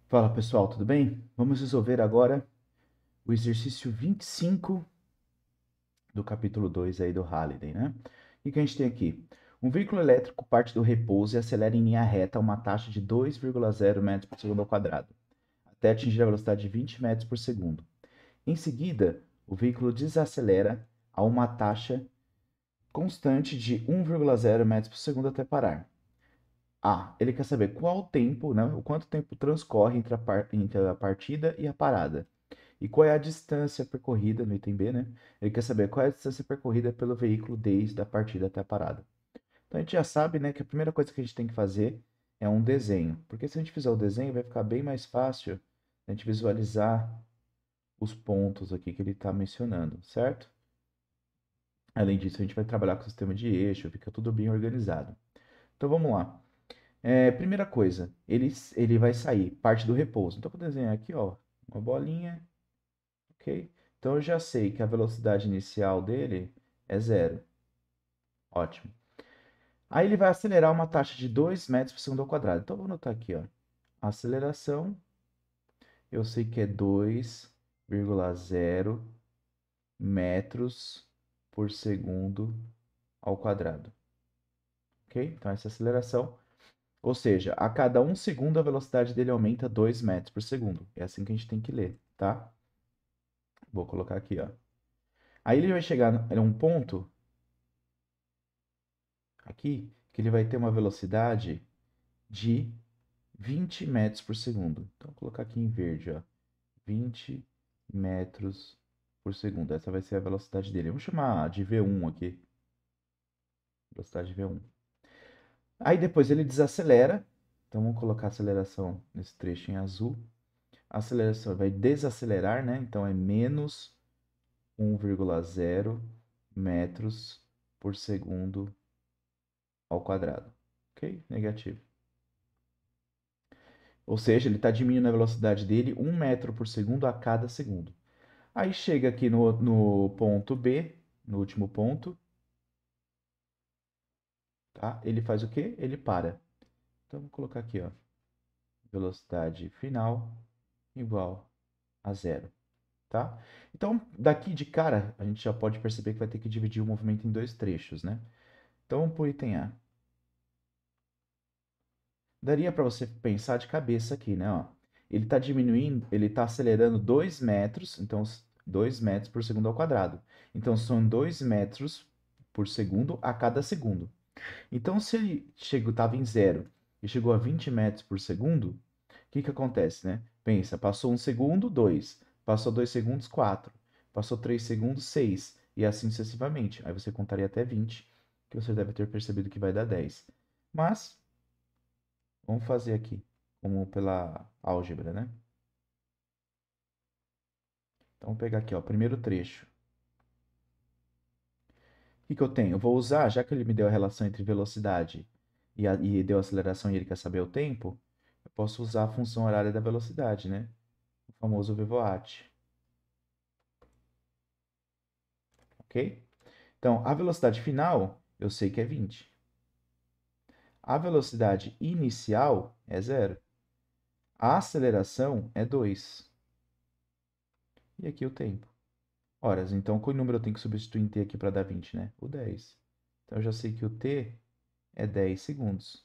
Fala pessoal, tudo bem? Vamos resolver agora o exercício 25 do capítulo 2 aí do Halliday, né? O que a gente tem aqui? Um veículo elétrico parte do repouso e acelera em linha reta a uma taxa de 2,0 metros por segundo ao quadrado, até atingir a velocidade de 20 metros por segundo. Em seguida, o veículo desacelera a uma taxa constante de 1,0 metros por segundo até parar. Ele quer saber qual o tempo, né? O quanto tempo transcorre entre a partida e a parada. E qual é a distância percorrida, no item B, né? Ele quer saber qual é a distância percorrida pelo veículo desde a partida até a parada. Então a gente já sabe, né, que a primeira coisa que a gente tem que fazer é um desenho. Porque se a gente fizer o desenho, vai ficar bem mais fácil a gente visualizar os pontos aqui que ele está mencionando, certo? Além disso, a gente vai trabalhar com o sistema de eixo, fica tudo bem organizado. Então vamos lá. Primeira coisa, ele vai sair, parte do repouso. Então eu vou desenhar aqui, ó, uma bolinha, ok? Então eu já sei que a velocidade inicial dele é zero. Ótimo. Aí ele vai acelerar uma taxa de 2 metros por segundo ao quadrado. Então eu vou anotar aqui, ó. Aceleração, eu sei que é 2,0 metros por segundo ao quadrado. Ok? Então essa aceleração, ou seja, a cada 1 segundo a velocidade dele aumenta 2 metros por segundo. É assim que a gente tem que ler, tá? Vou colocar aqui, ó. Aí ele vai chegar em um ponto aqui que ele vai ter uma velocidade de 20 metros por segundo. Então, vou colocar aqui em verde, ó. 20 metros por segundo. Essa vai ser a velocidade dele. Vamos chamar de V1 aqui. Velocidade V1. Aí depois ele desacelera. Então, vamos colocar a aceleração nesse trecho em azul. A aceleração vai desacelerar, né? Então, é menos 1,0 metros por segundo ao quadrado. Ok? Negativo. Ou seja, ele está diminuindo a velocidade dele 1 metro por segundo a cada segundo. Aí chega aqui no ponto B, no último ponto, tá? Ele faz o quê? Ele para. Então, vou colocar aqui, ó, velocidade final igual a zero, tá? Então, daqui de cara, a gente já pode perceber que vai ter que dividir o movimento em dois trechos, né? Então, vamos por item A. Daria para você pensar de cabeça aqui, né? Ó, ele está diminuindo, ele está acelerando 2 metros, então 2 metros por segundo ao quadrado. Então são 2 metros por segundo a cada segundo. Então, se ele estava em zero e chegou a 20 metros por segundo, o que que acontece, né? Pensa, passou 1 segundo, 2. Passou 2 segundos, 4. Passou 3 segundos, 6. E assim sucessivamente. Aí você contaria até 20, que você deve ter percebido que vai dar 10. Mas vamos fazer aqui, como pela álgebra, né? Então, vamos pegar aqui, ó, o primeiro trecho. O que que eu tenho? Eu vou usar, já que ele me deu a relação entre velocidade e deu aceleração e ele quer saber o tempo, eu posso usar a função horária da velocidade, né? O famoso VVOAT, ok? Então, a velocidade final, eu sei que é 20. A velocidade inicial é zero. A aceleração é 2. E aqui o tempo. Horas, então qual número eu tenho que substituir em t aqui para dar 20, né? O 10. Então eu já sei que o t é 10 segundos.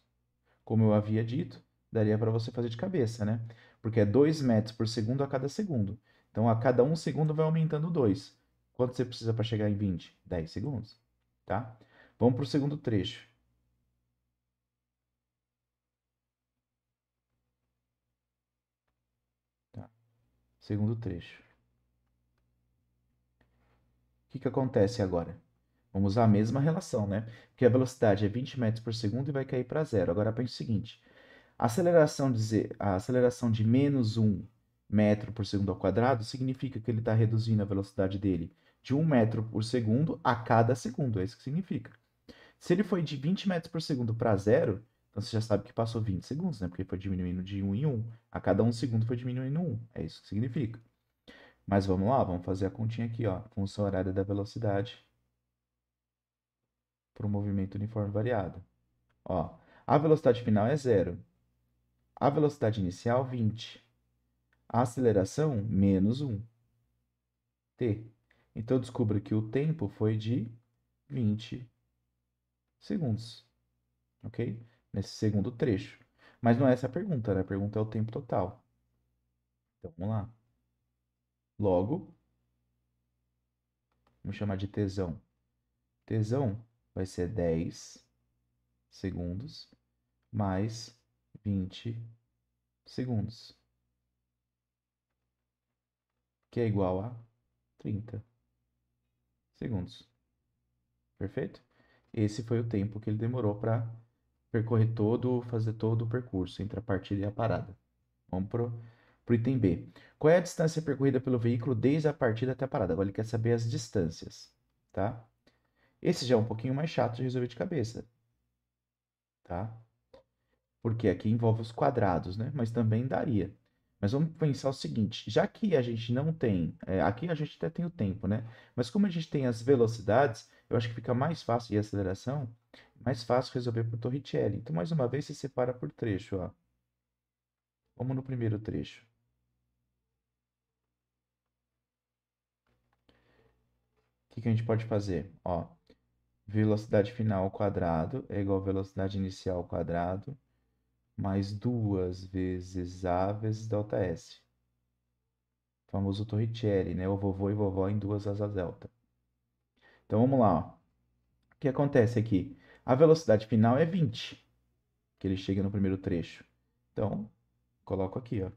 Como eu havia dito, daria para você fazer de cabeça, né? Porque é 2 metros por segundo a cada segundo. Então a cada 1 segundo vai aumentando 2. Quanto você precisa para chegar em 20? 10 segundos, tá? Vamos para o segundo trecho. Tá? Segundo trecho. O que que acontece agora? Vamos usar a mesma relação, né? Porque a velocidade é 20 metros por segundo e vai cair para zero. Agora pense o seguinte: a aceleração de menos 1 metro por segundo ao quadrado significa que ele está reduzindo a velocidade dele de 1 metro por segundo a cada segundo. É isso que significa. Se ele foi de 20 metros por segundo para zero, então você já sabe que passou 20 segundos, né? Porque foi diminuindo de 1 em 1. A cada 1 segundo foi diminuindo 1. É isso que significa. Mas vamos lá, vamos fazer a continha aqui, ó. Função horária da velocidade para o movimento uniforme variado. Ó, a velocidade final é zero. A velocidade inicial, 20. A aceleração, menos 1, t. Então, descubra que o tempo foi de 20 segundos, ok? Nesse segundo trecho. Mas não é essa a pergunta, né? A pergunta é o tempo total. Então, vamos lá. Logo, vamos chamar de tesão. Tesão vai ser 10 segundos mais 20 segundos, que é igual a 30 segundos. Perfeito? Esse foi o tempo que ele demorou para percorrer fazer todo o percurso entre a partida e a parada. Vamos pro item B. Qual é a distância percorrida pelo veículo desde a partida até a parada? Agora ele quer saber as distâncias, tá? Esse já é um pouquinho mais chato de resolver de cabeça, tá? Porque aqui envolve os quadrados, né? Mas também daria. Mas vamos pensar o seguinte, já que a gente não tem, aqui a gente até tem o tempo, né? Mas como a gente tem as velocidades, eu acho que fica mais fácil, e a aceleração, mais fácil resolver por Torricelli. Então, mais uma vez, se separa por trecho, ó. Vamos no primeiro trecho. O que a gente pode fazer? Ó, velocidade final ao quadrado é igual a velocidade inicial ao quadrado, mais 2 vezes A vezes ΔS. O famoso Torricelli, né? O vovô e vovó em duas asas delta. Então vamos lá, ó. O que acontece aqui? A velocidade final é 20, que ele chega no primeiro trecho. Então, coloco aqui, ó.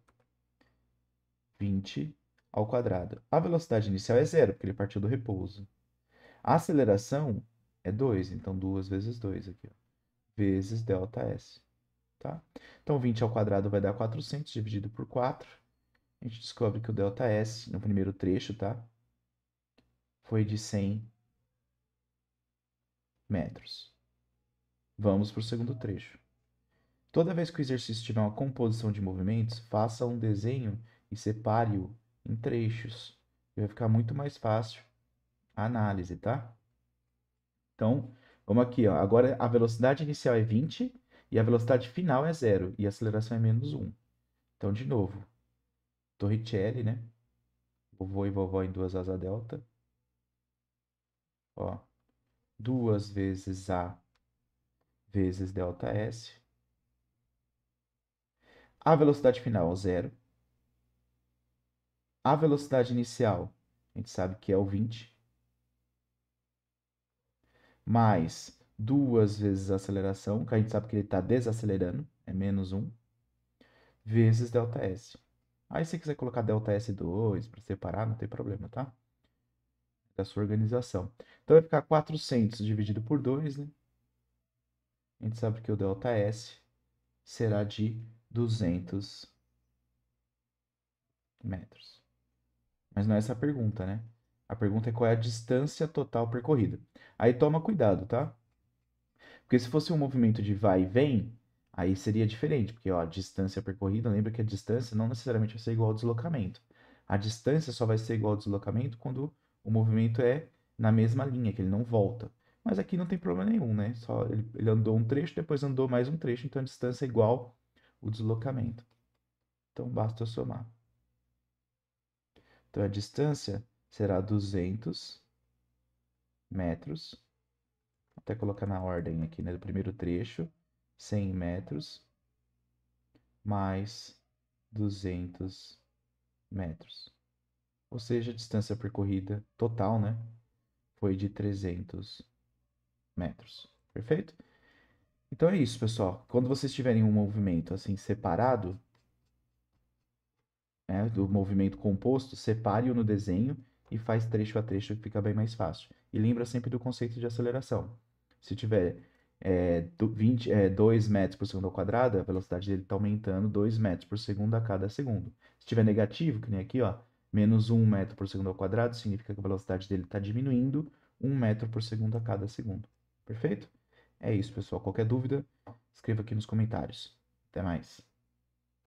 20 ao quadrado. A velocidade inicial é zero, porque ele partiu do repouso. A aceleração é 2, então 2 vezes 2 aqui, ó, vezes ΔS, tá? Então 20 ao quadrado vai dar 400 dividido por 4. A gente descobre que o ΔS no primeiro trecho, tá? Foi de 100 metros. Vamos para o segundo trecho. Toda vez que o exercício tiver uma composição de movimentos, faça um desenho e separe-o em trechos. Vai ficar muito mais fácil a análise, tá? Então, vamos aqui, ó. Agora a velocidade inicial é 20 e a velocidade final é zero e a aceleração é menos 1. Então, de novo, Torricelli, né? Vovô e vovó em duas asas delta. Ó, 2 vezes A vezes ΔS. A velocidade final é zero. A velocidade inicial, a gente sabe que é o 20. Mais 2 vezes a aceleração, que a gente sabe que ele está desacelerando, é menos 1, vezes ΔS. Aí se você quiser colocar ΔS2 para separar, não tem problema, tá? Da sua organização. Então vai ficar 400 dividido por 2, né? A gente sabe que o ΔS será de 200 metros. Mas não é essa a pergunta, né? A pergunta é qual é a distância total percorrida. Aí toma cuidado, tá? Porque se fosse um movimento de vai e vem, aí seria diferente, porque ó, a distância percorrida, lembra que a distância não necessariamente vai ser igual ao deslocamento. A distância só vai ser igual ao deslocamento quando o movimento é na mesma linha, que ele não volta. Mas aqui não tem problema nenhum, né? Só ele andou um trecho, depois andou mais um trecho, então a distância é igual o deslocamento. Então basta eu somar. Então a distância será 200 metros, até colocar na ordem aqui, né? Do primeiro trecho, 100 metros, mais 200 metros. Ou seja, a distância percorrida total, né, foi de 300 metros. Perfeito? Então é isso, pessoal. Quando vocês tiverem um movimento assim separado, né, do movimento composto, separe-o no desenho e faz trecho a trecho que fica bem mais fácil. E lembra sempre do conceito de aceleração. Se tiver 2 metros por segundo ao quadrado, a velocidade dele está aumentando 2 metros por segundo a cada segundo. Se tiver negativo, que nem aqui, ó, menos 1 metro por segundo ao quadrado, significa que a velocidade dele está diminuindo 1 metro por segundo a cada segundo. Perfeito? É isso, pessoal. Qualquer dúvida, escreva aqui nos comentários. Até mais.